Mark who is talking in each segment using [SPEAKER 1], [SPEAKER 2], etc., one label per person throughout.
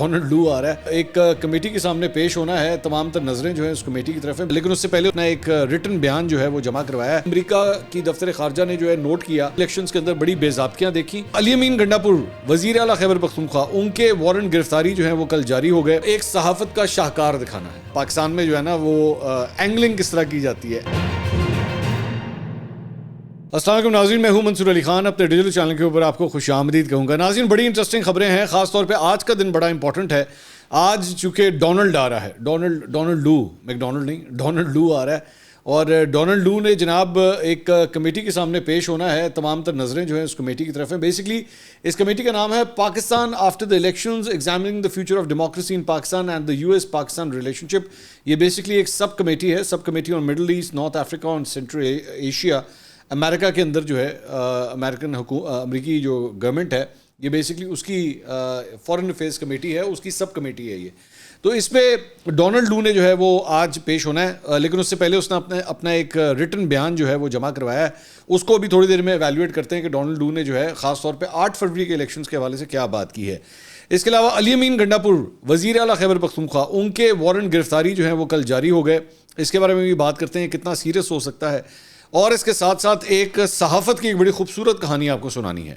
[SPEAKER 1] Donald لو آ رہا ہے. ایک کمیٹی کے سامنے پیش ہونا ہے, تمام تر نظریں جو ہیں اس کمیٹی کی طرف ہیں, لیکن اس سے پہلے اپنا ایک ریٹن بیان جو ہے وہ جمع کروایا ہے. امریکہ کی دفتر خارجہ نے جو ہے نوٹ کیا, الیکشنز کے اندر بڑی بے ضابطگیاں دیکھی. علی امین گنڈاپور وزیر اعلیٰ خیبر پختونخوا, ان کے وارنٹ گرفتاری جو ہے وہ کل جاری ہو گئے. ایک صحافت کا شاہکار دکھانا ہے پاکستان میں جو ہے نا وہ اینگلنگ کس طرح کی جاتی ہے. السلام علیکم ناظرین, میں ہوں منصور علی خان. اپنے ڈیجیٹل چینل کے اوپر آپ کو خوش آمدید کہوں گا. ناظرین, بڑی انٹرسٹنگ خبریں ہیں, خاص طور پہ آج کا دن بڑا امپورٹنٹ ہے. آج چونکہ ڈونلڈ آ رہا ہے, ڈونلڈ لو, میک ڈونلڈ نہیں, ڈونلڈ لو آ رہا ہے. اور ڈونلڈ لو نے جناب ایک کمیٹی کے سامنے پیش ہونا ہے, تمام تر نظریں جو ہیں اس کمیٹی کی طرف ہیں. بیسکلی اس کمیٹی کا نام ہے Pakistan after the elections examining the future of democracy in Pakistan and the US Pakistan relationship. یہ بیسکلی ایک سب کمیٹی ہے, sub committee on Middle East, North Africa اور سینٹرل ایشیا. امریکہ کے اندر جو ہے امریکی جو گورنمنٹ ہے, یہ بیسکلی اس کی فارن افیئرس کمیٹی ہے, اس کی سب کمیٹی ہے یہ. تو اس پہ ڈونلڈ لو نے جو ہے وہ آج پیش ہونا ہے, لیکن اس سے پہلے اس نے اپنا ایک ریٹن بیان جو ہے وہ جمع کروایا ہے. اس کو بھی تھوڑی دیر میں ایویلویٹ کرتے ہیں کہ ڈونلڈ لو نے جو ہے خاص طور پہ 8 فروری کے الیکشنز کے حوالے سے کیا بات کی ہے. اس کے علاوہ علی امین گنڈاپور وزیر اعلیٰ خیبر پختونخوا, ان کے وارنٹ گرفتاری جو ہیں وہ کل جاری ہو گئے. اس کے بارے میں بھی بات کرتے ہیں کتنا سیریس ہو سکتا ہے, اور اس کے ساتھ ساتھ ایک صحافت کی ایک بڑی خوبصورت کہانی آپ کو سنانی ہے.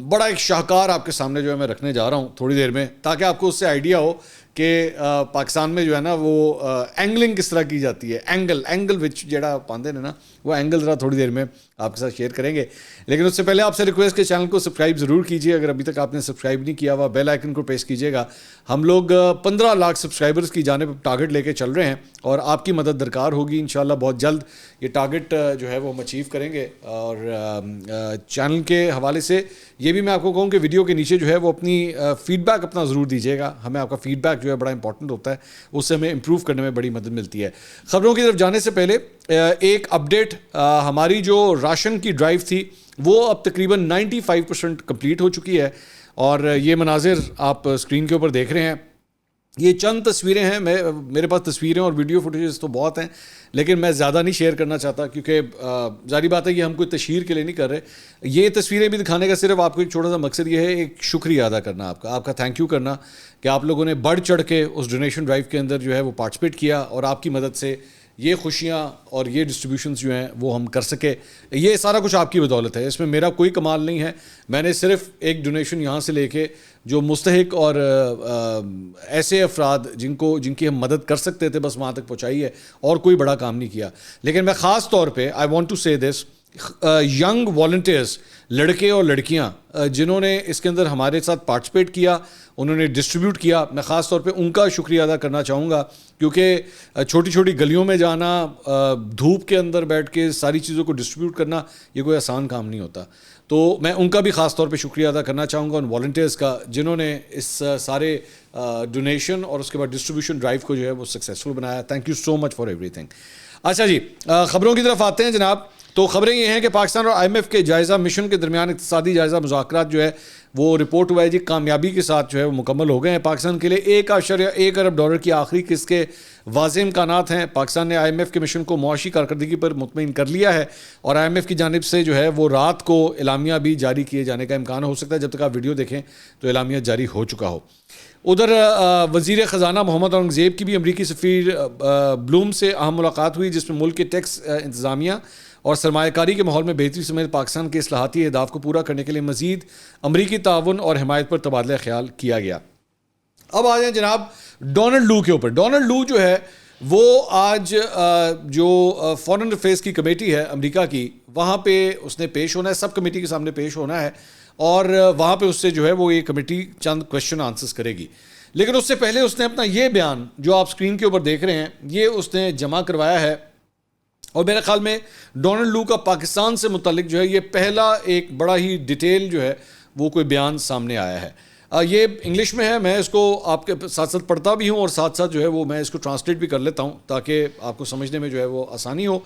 [SPEAKER 1] بڑا ایک شاہکار آپ کے سامنے جو ہے میں رکھنے جا رہا ہوں تھوڑی دیر میں, تاکہ آپ کو اس سے آئیڈیا ہو کہ پاکستان میں جو ہے نا وہ اینگلنگ کس طرح کی جاتی ہے. اینگل وچ جڑا پاندے نے نا, وہ اینگل ذرا تھوڑی دیر میں آپ کے ساتھ شیئر کریں گے. لیکن اس سے پہلے آپ سے ریکویسٹ کہ چینل کو سبسکرائب ضرور کیجیے, اگر ابھی تک آپ نے سبسکرائب نہیں کیا ہوا بیل آئکن کو پریس کیجیے گا. ہم لوگ 15 لاکھ سبسکرائبرز کی جانب ٹارگٹ لے کے چل رہے ہیں, اور آپ کی مدد درکار ہوگی. انشاءاللہ بہت جلد یہ ٹارگٹ جو ہے وہ ہم اچیو کریں گے. اور چینل کے حوالے سے یہ بھی میں آپ کو کہوں کہ ویڈیو کے نیچے جو ہے وہ اپنی فیڈ بیک اپنا ضرور دیجیے گا. ہمیں آپ کا فیڈ بیک جو ہے بڑا امپورٹنٹ ہوتا ہے, اس سے ہمیں امپروو کرنے میں بڑی مدد ملتی ہے. خبروں کی طرف جانے سے پہلے ایک اپڈیٹ, ہماری جو راشن کی ڈرائیو تھی وہ اب تقریباً 95% کمپلیٹ ہو چکی ہے, اور یہ مناظر آپ اسکرین کے اوپر دیکھ رہے ہیں. یہ چند تصویریں ہیں, میرے پاس تصویریں اور ویڈیو فوٹیجز تو بہت ہیں, لیکن میں زیادہ نہیں شیئر کرنا چاہتا, کیونکہ ظاہری بات ہے یہ ہم کوئی تشہیر کے لیے نہیں کر رہے. یہ تصویریں بھی دکھانے کا صرف آپ کو ایک چھوٹا سا مقصد یہ ہے, ایک شکریہ ادا کرنا, آپ کا تھینک یو کرنا کہ آپ لوگوں نے بڑھ چڑھ کے اس ڈونیشن ڈرائیو کے اندر جو ہے وہ پارٹیسپیٹ کیا, اور آپ کی مدد سے یہ خوشیاں اور یہ ڈسٹریبیوشنز جو ہیں وہ ہم کر سکے. یہ سارا کچھ آپ کی بدولت ہے, اس میں میرا کوئی کمال نہیں ہے. میں نے صرف ایک ڈونیشن یہاں سے لے کے جو مستحق اور ایسے افراد جن کی ہم مدد کر سکتے تھے بس وہاں تک پہنچائی ہے, اور کوئی بڑا کام نہیں کیا. لیکن میں خاص طور پہ آئی وانٹ ٹو سے دس, ینگ والنٹیئرس, لڑکے اور لڑکیاں جنہوں نے اس کے اندر ہمارے ساتھ پارٹیسپیٹ کیا, انہوں نے ڈسٹریبیوٹ کیا, میں خاص طور پہ ان کا شکریہ ادا کرنا چاہوں گا. کیونکہ چھوٹی چھوٹی گلیوں میں جانا, دھوپ کے اندر بیٹھ کے ساری چیزوں کو ڈسٹریبیوٹ کرنا, یہ کوئی آسان کام نہیں ہوتا. تو میں ان کا بھی خاص طور پہ شکریہ ادا کرنا چاہوں گا, ان والنٹیئرس کا جنہوں نے اس سارے ڈونیشن اور اس کے بعد ڈسٹریبیوشن ڈرائیو کو جو ہے وہ سکسیزفل بنایا. Thank you so much for every thing. اچھا جی, خبروں کی طرف آتے ہیں جناب. تو خبریں یہ ہیں کہ پاکستان اور IMF کے جائزہ مشن کے درمیان اقتصادی جائزہ مذاکرات جو ہے وہ رپورٹ ہوا ہے جی کامیابی کے ساتھ جو ہے وہ مکمل ہو گئے ہیں. پاکستان کے لیے $1.1 ارب کی آخری قسط کے واضح امکانات ہیں. پاکستان نے IMF کے مشن کو معاشی کارکردگی پر مطمئن کر لیا ہے, اور IMF کی جانب سے جو ہے وہ رات کو اعلامیہ بھی جاری کیے جانے کا امکان ہو سکتا ہے. جب تک آپ ویڈیو دیکھیں تو اعلامیہ جاری ہو چکا ہو. ادھر وزیر خزانہ محمد اورنگزیب کی بھی امریکی سفیر بلوم سے اہم ملاقات ہوئی, جس میں ملک کے ٹیکس انتظامیہ اور سرمایہ کاری کے ماحول میں بہتری سمیت پاکستان کے اصلاحاتی اہداف کو پورا کرنے کے لیے مزید امریکی تعاون اور حمایت پر تبادلہ خیال کیا گیا. اب آ جائیں جناب ڈونلڈ لو کے اوپر. ڈونلڈ لو جو ہے وہ آج جو فارن افیئرس کی کمیٹی ہے امریکہ کی, وہاں پہ اس نے پیش ہونا ہے, سب کمیٹی کے سامنے پیش ہونا ہے, اور وہاں پہ اس سے جو ہے وہ یہ کمیٹی چند کویشچن آنسرز کرے گی. لیکن اس سے پہلے اس نے اپنا یہ بیان جو آپ اسکرین کے اوپر دیکھ رہے ہیں یہ اس نے جمع کروایا ہے, اور میرے خیال میں ڈونلڈ لو کا پاکستان سے متعلق جو ہے یہ پہلا ایک بڑا ہی ڈیٹیل جو ہے وہ کوئی بیان سامنے آیا ہے. یہ انگلش میں ہے, میں اس کو آپ کے ساتھ ساتھ پڑھتا بھی ہوں, اور ساتھ ساتھ جو ہے وہ میں اس کو ٹرانسلیٹ بھی کر لیتا ہوں تاکہ آپ کو سمجھنے میں جو ہے وہ آسانی ہو.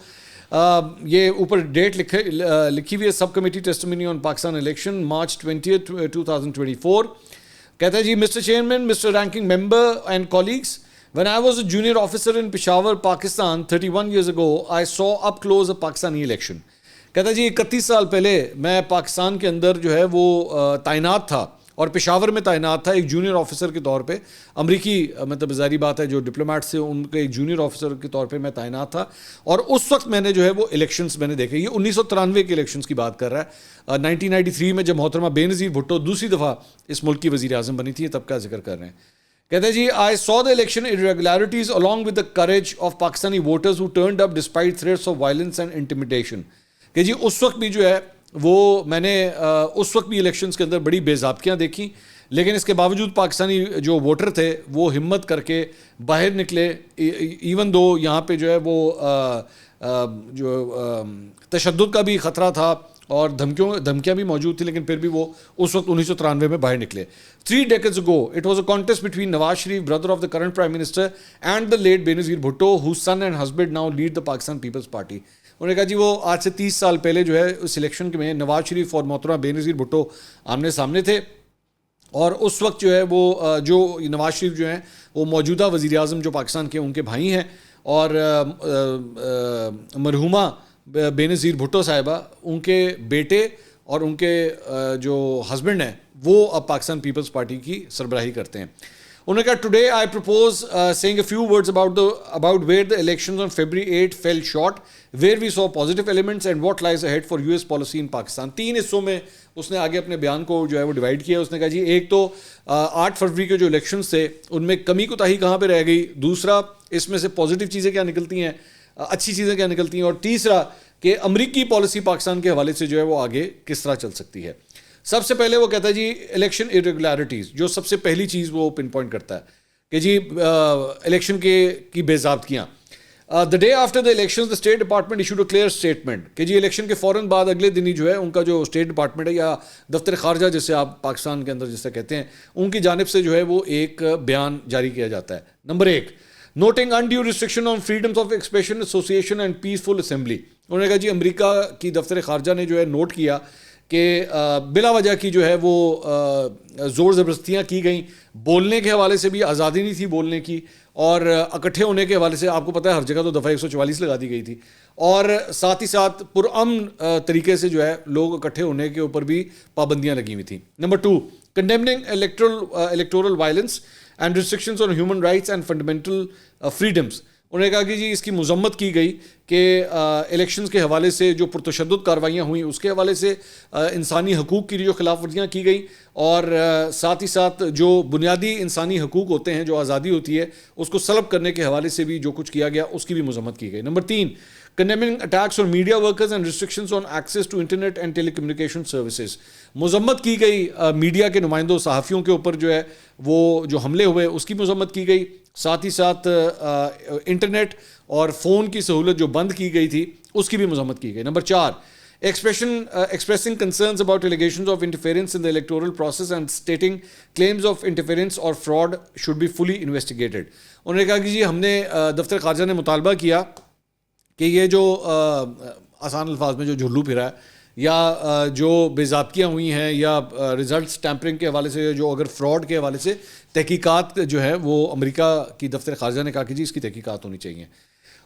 [SPEAKER 1] یہ اوپر ڈیٹ لکھی ہوئی ہے, sub committee testimony on Pakistan election March 20th 2024. کہتا ہے جی Mr chairman, Mr ranking member and colleagues, when I was a junior officer in Peshawar, Pakistan 31 years ago, I saw up close a Pakistani election. کہتا ہے جی 31 سال پہلے میں پاکستان کے اندر جو ہے وہ تعینات تھا, اور پشاور میں تعینات تھا ایک جونیئر آفیسر کے طور پہ. امریکی مطلب ظاہری بات ہے جو ڈپلومیٹ سے ان کے ایک جونیئر آفیسر کے طور پہ میں تعینات تھا, اور اس وقت میں نے جو ہے وہ الیکشنز میں نے دیکھے. یہ 1993 کے الیکشنز کی بات کر رہا ہے. 1993 میں جب محترمہ بے نظیر بھٹو دوسری دفعہ اس ملک کی وزیر اعظم بنی تھی, تب کا ذکر کر رہے ہیں. کہتے ہیں جی آئی سو دا election irregularities along with the courage of Pakistani voters who turned up despite threats of violence and intimidation. کہ جی اس وقت بھی جو ہے وہ میں نے اس وقت بھی الیکشنز کے اندر بڑی بے ضابطگیاں دیکھیں, لیکن اس کے باوجود پاکستانی جو ووٹر تھے وہ ہمت کر کے باہر نکلے. ایون دو یہاں پہ جو ہے وہ جو تشدد کا بھی خطرہ تھا اور دھمکیاں بھی موجود تھیں, لیکن پھر بھی وہ اس وقت 1993 میں باہر نکلے. 3 decades ago it was a contest between Nawaz Sharif, brother of the current Prime Minister, and the late Benazir Bhutto, whose son and husband now lead the Pakistan People's Party. انہوں نے کہا جی وہ آج سے 30 سال پہلے جو ہے اس الیکشن میں نواز شریف اور محترمہ بے نظیر بھٹو آمنے سامنے تھے, اور اس وقت جو ہے وہ جو نواز شریف جو ہیں وہ موجودہ وزیر اعظم جو پاکستان کے ان کے بھائی ہیں, اور مرحومہ بے نظیر بھٹو صاحبہ ان کے بیٹے اور ان کے جو ہسبینڈ ہیں وہ اب پاکستان پیپلز پارٹی کی سربراہی کرتے ہیں. انہوں نے کہا today I propose saying a few words about where the elections on February 8 fell short, where we saw positive elements and what lies ahead for US policy in Pakistan. 3 حصوں میں اس نے آگے اپنے بیان کو جو ہے وہ ڈیوائڈ کیا. اس نے کہا جی ایک تو 8 فروری کے جو الیکشنز تھے ان میں کمی کوتاہی کہاں پہ رہ گئی, دوسرا اس میں سے پازیٹیو چیزیں کیا نکلتی ہیں, اچھی چیزیں کیا نکلتی ہیں, اور تیسرا کہ امریکی پالیسی پاکستان کے حوالے سے جو ہے وہ آگے کس طرح چل سکتی ہے. سب سے پہلے وہ کہتا ہے جی الیکشن irregularities, جو سب سے پہلی چیز وہ پن پوائنٹ کرتا ہے کہ جی الیکشن کی بے ضابطگیاں. The day after the elections the State Department issued a clear statement کہ جی الیکشن کے فوراً بعد اگلے دن ہی جو ہے ان کا جو اسٹیٹ ڈپارٹمنٹ ہے یا دفتر خارجہ جسے آپ پاکستان کے اندر جسے کہتے ہیں, ان کی جانب سے جو ہے وہ ایک بیان جاری کیا جاتا ہے. Number 1, noting undue restriction on freedoms of expression, association and peaceful assembly. انہوں نے کہا جی امریکہ کی دفتر خارجہ نے جو ہے نوٹ کیا کہ بلا وجہ کی جو ہے وہ زور زبردستیاں کی گئیں, بولنے کے حوالے سے بھی آزادی نہیں تھی بولنے کی, اور اکٹھے ہونے کے حوالے سے آپ کو پتہ ہے ہر جگہ تو دفعہ 144 لگا دی گئی تھی, اور ساتھ ہی ساتھ پرامن طریقے سے جو ہے لوگ اکٹھے ہونے کے اوپر بھی پابندیاں لگی ہوئی تھیں. Number 2, condemning electoral violence and restrictions on human rights and fundamental freedoms. انہوں نے کہا کہ جی اس کی مذمت کی گئی کہ الیکشنز کے حوالے سے جو پرتشدد کارروائیاں ہوئیں اس کے حوالے سے انسانی حقوق کی جو خلاف ورزیاں کی گئیں, اور ساتھ ہی ساتھ جو بنیادی انسانی حقوق ہوتے ہیں, جو آزادی ہوتی ہے, اس کو سلب کرنے کے حوالے سے بھی جو کچھ کیا گیا اس کی بھی مذمت کی گئی. Number 3, condemning attacks on media workers and restrictions on access to internet and telecommunication services. مذمت کی گئی میڈیا کے نمائندوں صحافیوں کے اوپر جو ہے وہ جو حملے ہوئے اس کی مذمت کی گئی, ساتھ ہی ساتھ انٹرنیٹ اور فون کی سہولت جو بند کی گئی تھی اس کی بھی مذمت کی گئی. Number 4, expressing concerns about allegations of interference in the electoral process and stating claims of interference or fraud should be fully investigated. انہوں نے کہا کہ جی ہم نے دفتر خارجہ نے مطالبہ کیا کہ یہ جو آسان الفاظ میں جو جھلو پھرا ہے یا جو بے ضابطگیاں ہوئی ہیں یا ریزلٹس ٹیمپرنگ کے حوالے سے جو اگر فراڈ کے حوالے سے تحقیقات جو ہے وہ امریکہ کی دفتر خارجہ نے کہا کہ جی اس کی تحقیقات ہونی چاہیے.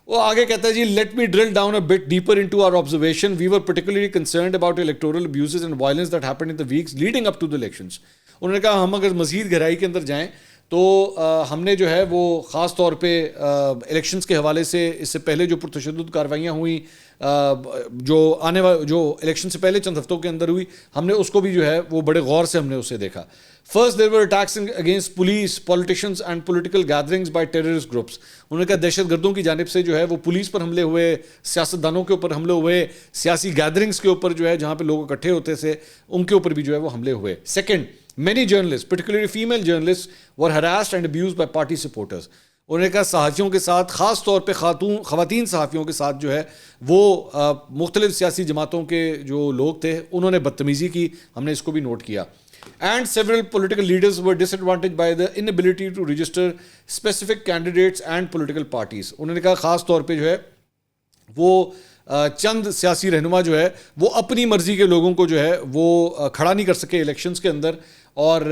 [SPEAKER 1] وہ آگے کہتا ہے جی let me drill down a bit deeper into our observation, we were particularly concerned about electoral abuses and violence that happened in the weeks leading up to the elections. انہوں نے کہا ہم اگر مزید گہرائی کے اندر جائیں تو ہم نے جو ہے وہ خاص طور پہ الیکشنز کے حوالے سے اس سے پہلے جو پرتشدد کارروائیاں ہوئیں جو الیکشن سے پہلے چند ہفتوں کے اندر ہوئی, ہم نے اس کو بھی جو ہے وہ بڑے غور سے ہم نے اسے دیکھا. First there were attacks against police, politicians and political gatherings by terrorist groups. انہوں نے کہا دہشت گردوں کی جانب سے جو ہے وہ پولیس پر حملے ہوئے, سیاستدانوں کے اوپر حملے ہوئے, سیاسی گیدرنگز کے اوپر جو ہے جہاں پہ لوگ اکٹھے ہوتے تھے ان کے اوپر بھی جو ہے وہ حملے ہوئے. Second, many journalists, particularly female journalists, were harassed and abused by party supporters. انہوں نے کہا صحافیوں کے ساتھ, خاص طور پہ خواتین صحافیوں کے ساتھ جو ہے وہ مختلف سیاسی جماعتوں کے جو لوگ تھے انہوں نے بدتمیزی کی, ہم نے اس کو بھی نوٹ کیا. And several political leaders were disadvantaged by the inability to register specific candidates and political parties. انہوں نے کہا خاص طور پہ جو ہے وہ چند سیاسی رہنما جو ہے وہ اپنی مرضی کے لوگوں کو جو ہے وہ کھڑا نہیں کر سکے الیکشنز کے اندر, اور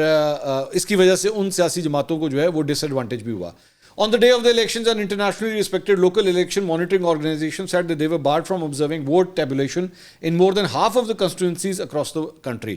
[SPEAKER 1] اس کی وجہ سے ان سیاسی جماعتوں کو جو ہے وہ ڈس ایڈوانٹیج بھی ہوا. On the day of the elections, an internationally respected local election monitoring organization said that they were barred from observing vote tabulation in more than half of the constituencies across the country.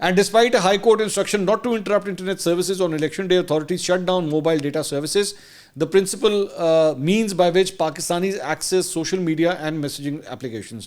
[SPEAKER 1] And despite a High Court instruction not to interrupt internet services on election day, authorities shut down mobile data services, the principal means by which Pakistanis access social media and messaging applications.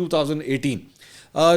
[SPEAKER 1] 2018.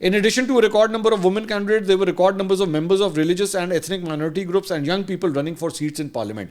[SPEAKER 1] In addition to a record number of women candidates, there were record numbers of members of religious and ethnic minority groups and young people running for seats in parliament.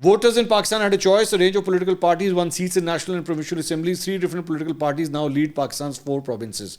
[SPEAKER 1] Voters in Pakistan had a choice. A range of political parties won seats in national and provincial assemblies. 3 different political parties now lead Pakistan's 4 provinces.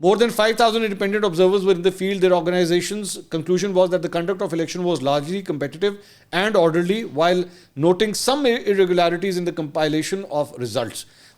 [SPEAKER 1] More than 5,000 independent observers were in the field. Their organization's conclusion was that the conduct of election was largely competitive and orderly, while noting some irregularities in the compilation of results.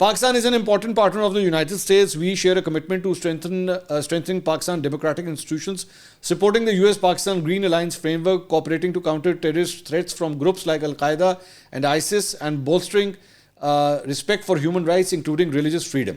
[SPEAKER 1] Pakistan is an important partner of the United States. We share a commitment to strengthening Pakistan democratic institutions, supporting the US-Pakistan Green Alliance framework, cooperating to counter terrorist threats from groups like Al-Qaeda and ISIS, and bolstering respect for human rights, including religious freedom.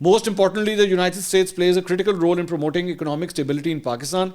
[SPEAKER 1] Most importantly, the United States plays a critical role in promoting economic stability in Pakistan.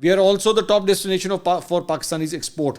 [SPEAKER 1] We are also the top destination for Pakistanis export.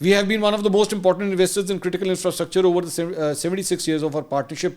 [SPEAKER 1] We have been one of the most important investors in critical infrastructure over the 76 years of our partnership.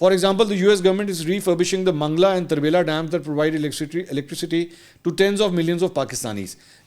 [SPEAKER 1] For example, the US government is refurbishing the Mangla and Tarbela dams that provide electricity to tens of millions of Pakistanis.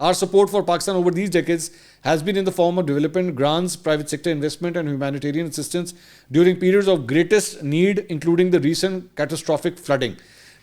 [SPEAKER 1] Our support for Pakistan over these decades has been in the form of development grants, private sector investment and humanitarian assistance during periods of greatest need, including the recent catastrophic flooding.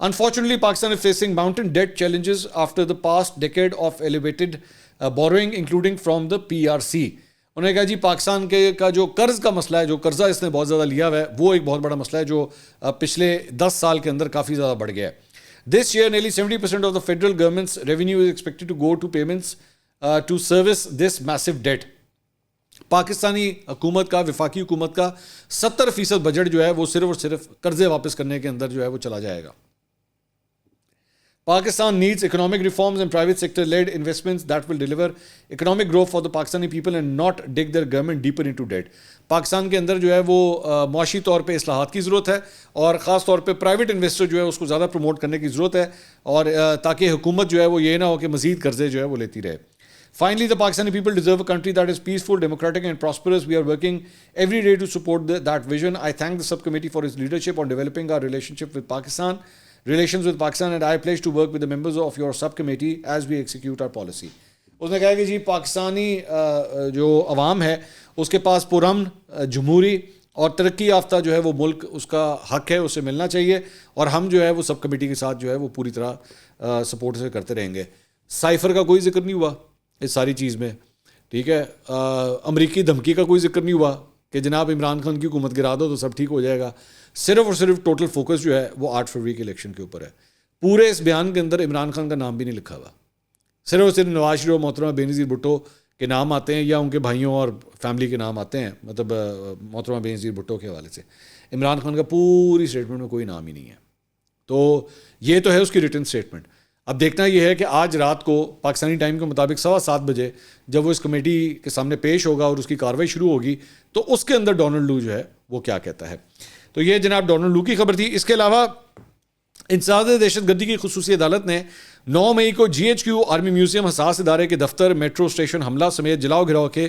[SPEAKER 1] Unfortunately, Pakistan is facing mounting debt challenges after the past decade of elevated borrowing, including from the PRC. انہوں نے کہا جی پاکستان کا جو قرض کا مسئلہ ہے, جو قرضہ اس نے بہت زیادہ لیا ہوا ہے, وہ ایک بہت بڑا مسئلہ ہے جو پچھلے 10 سال کے اندر کافی زیادہ بڑھ گیا ہے. This year, nearly 70% of the federal government's revenue is expected to go to payments to service this massive debt. Pakistani حکومت کا, وفاقی حکومت کا 70% بجٹ جو ہے وہ صرف اور صرف قرضے واپس کرنے کے اندر جو ہے وہ چلا جائے گا. Pakistan needs economic reforms and private sector led investments that will deliver economic growth for the Pakistani people and not dig their government deeper into debt. Pakistan کے اندر جو ہے وہ معاشی طور پہ اصلاحات کی ضرورت ہے, اور خاص طور پہ پرائیویٹ انویسٹر جو ہے اس کو زیادہ پروموٹ کرنے کی ضرورت ہے, اور تاکہ حکومت جو ہے وہ یہ نہ ہو کہ مزید قرضے جو ہے وہ لیتی رہے. Finally, the Pakistani people deserve a country that is peaceful, democratic and prosperous. We are working every day to support that vision. I thank the subcommittee for its leadership on developing our relations with Pakistan, and I pledge to work with the members of your subcommittee as we execute our policy. اس نے کہا کہ جی پاکستانی جو عوام ہے اس کے پاس پرامن, جمہوری اور ترقی یافتہ جو ہے وہ ملک, اس کا حق ہے, اسے ملنا چاہیے, اور ہم جو ہے وہ سب کمیٹی کے ساتھ جو ہے وہ پوری طرح سپورٹ سے کرتے رہیں گے. سائفر کا کوئی ذکر نہیں ہوا اس ساری چیز میں, ٹھیک ہے. امریکی دھمکی کا کوئی ذکر نہیں ہوا کہ جناب عمران خان کی حکومت گرا دو تو سب ٹھیک ہو جائے گا. صرف اور صرف ٹوٹل فوکس جو ہے وہ 8 فروری کے الیکشن کے اوپر ہے. پورے اس بیان کے اندر عمران خان کا نام بھی نہیں لکھا ہوا, صرف اور صرف نواز شریف اور محترمہ بینظیر بھٹو کے نام آتے ہیں, یا ان کے بھائیوں اور فیملی کے نام آتے ہیں, مطلب محترمہ بینظیر بھٹو کے حوالے سے. عمران خان کا پوری اسٹیٹمنٹ میں کوئی نام ہی نہیں ہے. تو یہ تو ہے اس کی ریٹن اسٹیٹمنٹ. اب دیکھنا یہ ہے کہ آج رات کو پاکستانی ٹائم کے مطابق 7:15 بجے جب وہ اس کمیٹی کے سامنے پیش ہوگا اور اس کی کارروائی شروع ہوگی, تو اس کے اندر ڈونلڈ لو جو ہے وہ کیا کہتا ہے. تو یہ جناب ڈونلڈ لو کی خبر تھی. اس کے علاوہ انسداد دہشت گردی کی خصوصی عدالت نے 9 مئی کو GHQ آرمی میوزیم حساس ادارے کے دفتر, میٹرو اسٹیشن حملہ سمیت جلاؤ گھراؤ کے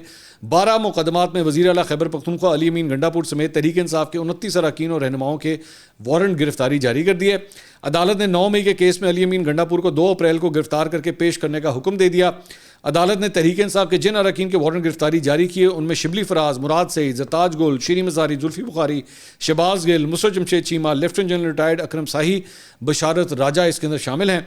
[SPEAKER 1] 12 مقدمات میں وزیر اعلیٰ خیبر پختونخوا علی امین گنڈا پور سمیت تحریک انصاف کے 29 اراکین اور رہنماؤں کے وارنٹ گرفتاری جاری کر دی ہے. عدالت نے 9 مئی کے کیس میں علی امین گنڈا پور کو 2 اپریل کو گرفتار کر کے پیش کرنے کا حکم دے دیا. عدالت نے تحریک انصاف کے جن اراکین کے وارنٹ گرفتاری جاری کیے ان میں شبلی فراز, مراد سعید, Zartaj Gul, Shireen Mazari, Zulfi Bukhari, Shahbaz Gill, Musarrat Jamshed Cheema, lieutenant general retired Akram Sahi, Basharat Raja اس کے اندر شامل ہیں.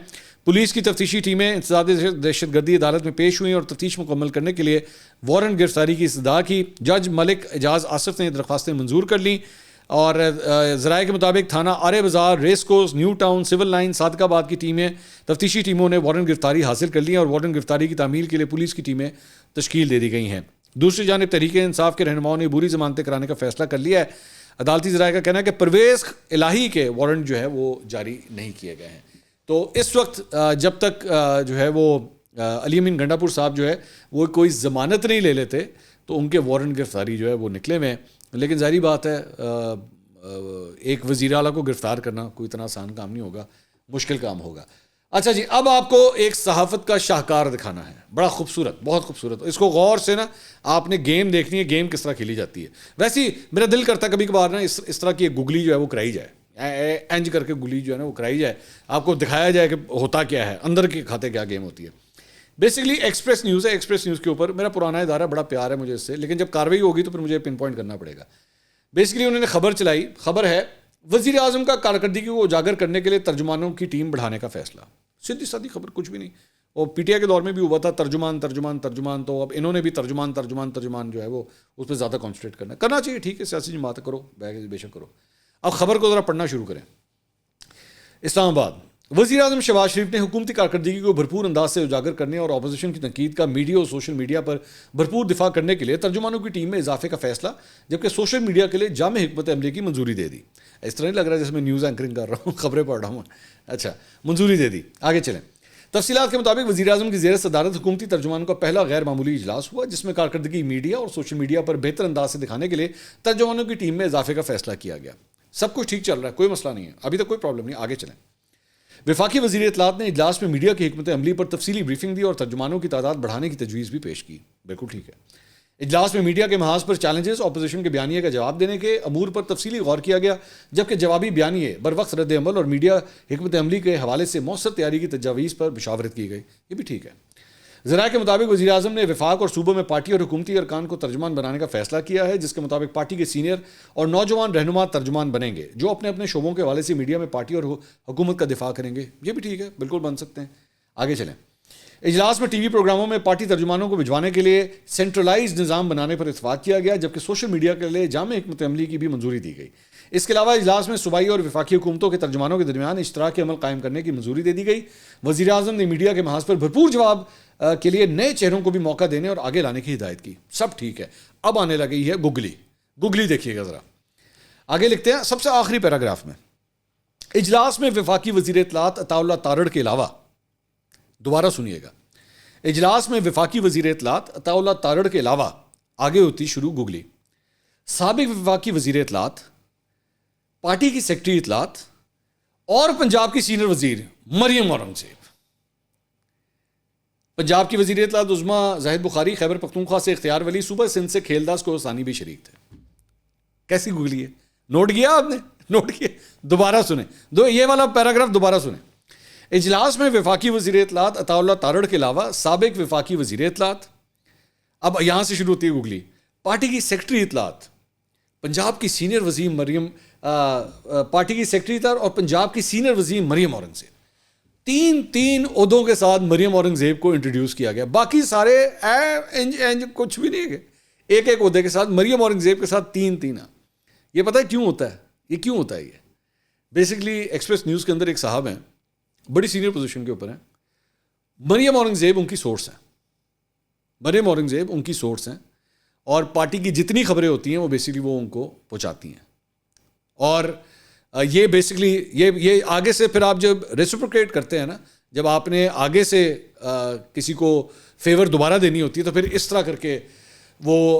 [SPEAKER 1] پولیس کی تفتیشی ٹیمیں انسداد دہشت گردی عدالت میں پیش ہوئیں اور تفتیش مکمل کرنے کے لیے وارنٹ گرفتاری کی استدعا کی. جج ملک اعجاز آصف نے درخواستیں منظور کر لیں, اور ذرائع کے مطابق تھانہ R A Bazaar, Race Course, New Town, Civil Line, Sadiqabad کی ٹیمیں, تفتیشی ٹیموں نے وارنٹ گرفتاری حاصل کر لی, اور وارنٹ گرفتاری کی تعمیل کے لیے پولیس کی ٹیمیں تشکیل دے دی گئی ہیں. دوسری جانب تحریک انصاف کے رہنماؤں نے عبوری ضمانتیں کرانے کا فیصلہ کر لیا ہے. عدالتی ذرائع کا کہنا ہے کہ پرویز الہی کے وارنٹ جو ہے وہ جاری نہیں کیے گئے ہیں. تو اس وقت جب تک جو ہے وہ علی امین گنڈا پور صاحب جو ہے وہ کوئی ضمانت نہیں لے لیتے تو ان کے وارنٹ گرفتاری جو ہے وہ نکلے ہوئے ہیں. لیکن ظاہری بات ہے ایک وزیر اعلیٰ کو گرفتار کرنا کوئی اتنا آسان کام نہیں ہوگا, مشکل کام ہوگا. اچھا جی, اب آپ کو ایک صحافت کا شاہکار دکھانا ہے, بڑا خوبصورت, بہت خوبصورت. اس کو غور سے نا آپ نے گیم دیکھنی ہے, گیم کس طرح کھیلی جاتی ہے. ویسے ہی میرا دل کرتا ہے کبھی کبھار نا اس طرح کی ایک گگلی جو ہے وہ کرائی جائے, اینج کر کے گلی جو ہے نا وہ کرائی جائے, آپ کو دکھایا جائے کہ ہوتا کیا ہے, اندر کے کھاتے کیا گیم ہوتی ہے. بیسکلی ایکسپریس نیوز ہے. ایکسپریس نیوز کے اوپر میرا پرانا ادارہ, بڑا پیار ہے مجھے اس سے, لیکن جب کارروائی ہوگی تو پھر مجھے پن پوائنٹ کرنا پڑے گا. بیسکلی انہوں نے خبر چلائی, خبر ہے وزیر اعظم کا کارکردگی کو اجاگر کرنے کے لیے ترجمانوں کی ٹیم بڑھانے کا فیصلہ. سیدھی سادی خبر, کچھ بھی نہیں. اور پی ٹی آئی کے دور میں بھی ہوا تھا ترجمان ترجمان ترجمان, تو اب انہوں نے بھی ترجمان ترجمان ترجمان جو ہے وہ اس پہ زیادہ کانسنٹریٹ کرنا چاہیے. ٹھیک ہے, سیاسی جماعت کرو, بے شک کرو. اب خبر کو ذرا پڑھنا شروع کریں. اسلام آباد. وزیر اعظم شہباز شریف نے حکومتی کارکردگی کو بھرپور انداز سے اجاگر کرنے اور اپوزیشن کی تنقید کا میڈیا اور سوشل میڈیا پر بھرپور دفاع کرنے کے لیے ترجمانوں کی ٹیم میں اضافے کا فیصلہ, جبکہ سوشل میڈیا کے لیے جامع حکمت عملی کی منظوری دے دی. اس طرح نہیں لگ رہا جیسے میں نیوز اینکرنگ کر رہا ہوں, خبریں پڑھ رہا ہوں. اچھا, منظوری دے دی. آگے چلیں. تفصیلات کے مطابق وزیر اعظم کی زیر صدارت حکومتی ترجمانوں کا پہلا غیر معمولی اجلاس ہوا, جس میں کارکردگی میڈیا اور سوشل میڈیا پر بہتر انداز سے دکھانے کے لیے ترجمانوں کی ٹیم میں اضافے کا فیصلہ کیا گیا. سب کچھ ٹھیک چل رہا ہے, کوئی مسئلہ نہیں ہے, ابھی تک کوئی پرابلم نہیں. آگے چلیں. وفاقی وزیر اطلاعات نے اجلاس میں میڈیا کی حکمت عملی پر تفصیلی بریفنگ دی اور ترجمانوں کی تعداد بڑھانے کی تجویز بھی پیش کی. بالکل ٹھیک ہے. اجلاس میں میڈیا کے محاذ پر چیلنجز, اپوزیشن کے بیانیے کا جواب دینے کے امور پر تفصیلی غور کیا گیا, جبکہ جوابی بیانیے, بروقت رد عمل اور میڈیا حکمت عملی کے حوالے سے مؤثر تیاری کی تجاویز پر مشاورت کی گئی. یہ بھی ٹھیک ہے. ذرائع کے مطابق وزیر اعظم نے وفاق اور صوبوں میں پارٹی اور حکومتی ارکان کو ترجمان بنانے کا فیصلہ کیا ہے, جس کے مطابق پارٹی کے سینئر اور نوجوان رہنما ترجمان بنیں گے, جو اپنے اپنے شعبوں کے حوالے سے میڈیا میں پارٹی اور حکومت کا دفاع کریں گے. یہ بھی ٹھیک ہے, بالکل بن سکتے ہیں. آگے چلیں. اجلاس میں ٹی وی پروگراموں میں پارٹی ترجمانوں کو بھجوانے کے لیے سینٹرلائزڈ نظام بنانے پر اتفاق کیا گیا، جبکہ سوشل میڈیا کے لیے جامع حکمت عملی کی بھی منظوری دی گئی۔ اس کے علاوہ اجلاس میں صوبائی اور وفاقی حکومتوں کے ترجمانوں کے درمیان اشتراکی عمل قائم کرنے کی منظوری دے دی گئی۔ وزیر اعظم نے میڈیا کے محاذ پر بھرپور جواب کے لیے نئے چہروں کو بھی موقع دینے اور آگے لانے کی ہدایت کی۔ سب ٹھیک ہے، اب آنے لگی ہے گگلی دیکھیے گا ذرا، آگے لکھتے ہیں سب سے آخری پیراگراف میں، اجلاس میں وفاقی وزیر اطلاعات عطا اللہ تارڑ کے علاوہ، دوبارہ سنیے گا، اجلاس میں وفاقی وزیر اطلاعات عطا اللہ تارڑ کے علاوہ، آگے ہوتی شروع گگلی، سابق وفاقی وزیر اطلاعات، پارٹی کی سیکرٹری اطلاعات اور پنجاب کی سینئر وزیر مریم اورنگزیب۔ پنجاب کی وزیر اطلاعات عظمیٰ زاہد بخاری، خیبر پختونخوا سے اختیار ولی، صوبہ سندھ سے کھیلداس کوہستانی بھی شریک تھے۔ کیسی گگلی ہے؟ نوٹ کیا آپ نے؟ نوٹ کیا؟ دوبارہ سنیں، یہ والا پیراگراف دوبارہ سنیں۔ اجلاس میں وفاقی وزیر اطلاعات عطا اللہ تارڑ کے علاوہ سابق وفاقی وزیر اطلاعات، اب یہاں سے شروع ہوتی ہے گگلی، پارٹی کی سیکرٹری اطلاعات، پنجاب کی سینئر وزیر مریم، پارٹی کی سیکرٹری اطلاعات اور پنجاب کی سینئر وزیر مریم اورنگزیب، تین عہدوں کے ساتھ مریم اورنگزیب کو انٹروڈیوس کیا گیا، باقی سارے کچھ بھی نہیں ہے، ایک عہدے کے ساتھ مریم اورنگزیب کے ساتھ تین۔ یہ پتہ ہے کیوں ہوتا ہے؟ یہ کیوں ہوتا ہے؟ یہ بیسکلی ایکسپریس نیوز کے اندر ایک صاحب ہیں، بڑی سینئر پوزیشن کے اوپر ہیں، مریم اورنگزیب ان کی سورس ہیں، مریم اورنگزیب ان کی سورس ہیں، اور پارٹی کی جتنی خبریں ہوتی ہیں وہ بیسکلی وہ ان کو پہنچاتی ہیں، اور یہ بیسکلی یہ آگے سے پھر آپ جب ریسپروکیٹ کرتے ہیں نا، جب آپ نے آگے سے کسی کو فیور دوبارہ دینی ہوتی ہے تو پھر اس طرح کر کے وہ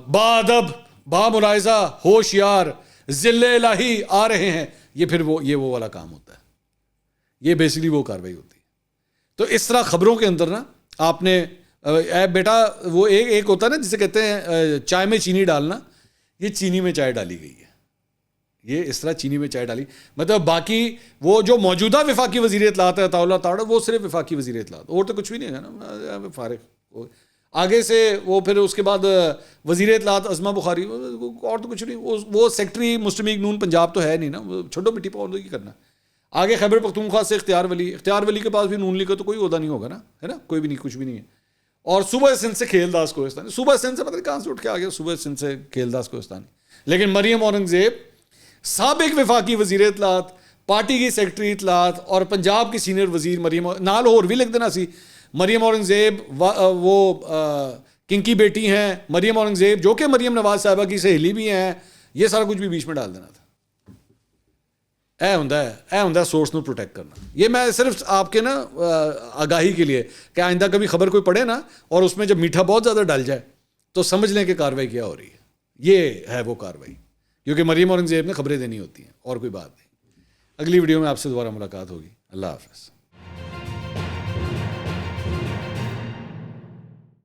[SPEAKER 1] بادب با ملاحظہ ہوشیار ذل الہی آ رہے ہیں، یہ وہ والا کام ہوتا ہے، یہ بیسکلی وہ کاروائی ہوتی ہے۔ تو اس طرح خبروں کے اندر نا آپ نے بیٹا وہ ایک ہوتا ہے نا جسے کہتے ہیں چائے میں چینی ڈالنا، یہ چینی میں چائے ڈالی گئی ہے، یہ اس طرح چینی میں چائے ڈالی، مطلب باقی وہ جو موجودہ وفاقی وزیر اطلاعات ہے عطا اللہ تارڑ، وہ صرف وفاقی وزیر اطلاعات، اور تو کچھ بھی نہیں ہے نا، فارغ۔ آگے سے وہ پھر اس کے بعد وزیر اطلاعات عظمیٰ بخاری، اور تو کچھ نہیں، وہ سیکرٹری مسلم لیگ نون پنجاب تو ہے نہیں نا، چھوٹو مٹی پہ اور کی کرنا۔ آگے خیبر پختونخوا سے اختیار ولی کے پاس بھی نون لیگ کا تو کوئی عہدہ نہیں ہوگا نا، ہے نا، کوئی بھی نہیں، کچھ بھی نہیں ہے۔ اور صوبہ سندھ سے کھیلداس کوہستانی، صوبہ سندھ سے پتہ نہیں کہاں سے اٹھ کے آ گیا، صوبہ سندھ سے کھیلداس کوہستانی۔ لیکن مریم اورنگزیب سابق وفاقی وزیر اطلاعات، پارٹی کی سیکرٹری اطلاعات اور پنجاب کی سینئر وزیر مریم، نال اور بھی لکھ دینا سی، مریم اورنگزیب وہ کنگ کی بیٹی ہیں، مریم اورنگزیب جو کہ مریم نواز صاحبہ کی سہیلی بھی ہیں، یہ سارا کچھ بھی بیچ میں ڈال دینا تھا۔ اے ہوندا ہے سورس نو پروٹیکٹ کرنا۔ یہ میں صرف آپ کے نا آگاہی کے لیے کہ آئندہ کبھی خبر کوئی پڑھے نا اور اس میں جب میٹھا بہت زیادہ ڈال جائے تو سمجھ لیں کہ کاروائی کیا ہو رہی ہے، یہ ہے وہ کاروائی، کیونکہ مریم اورنگزیب نے خبریں دینی ہوتی ہیں، اور کوئی بات نہیں۔ اگلی ویڈیو میں آپ سے دوبارہ ملاقات ہوگی، اللہ حافظ۔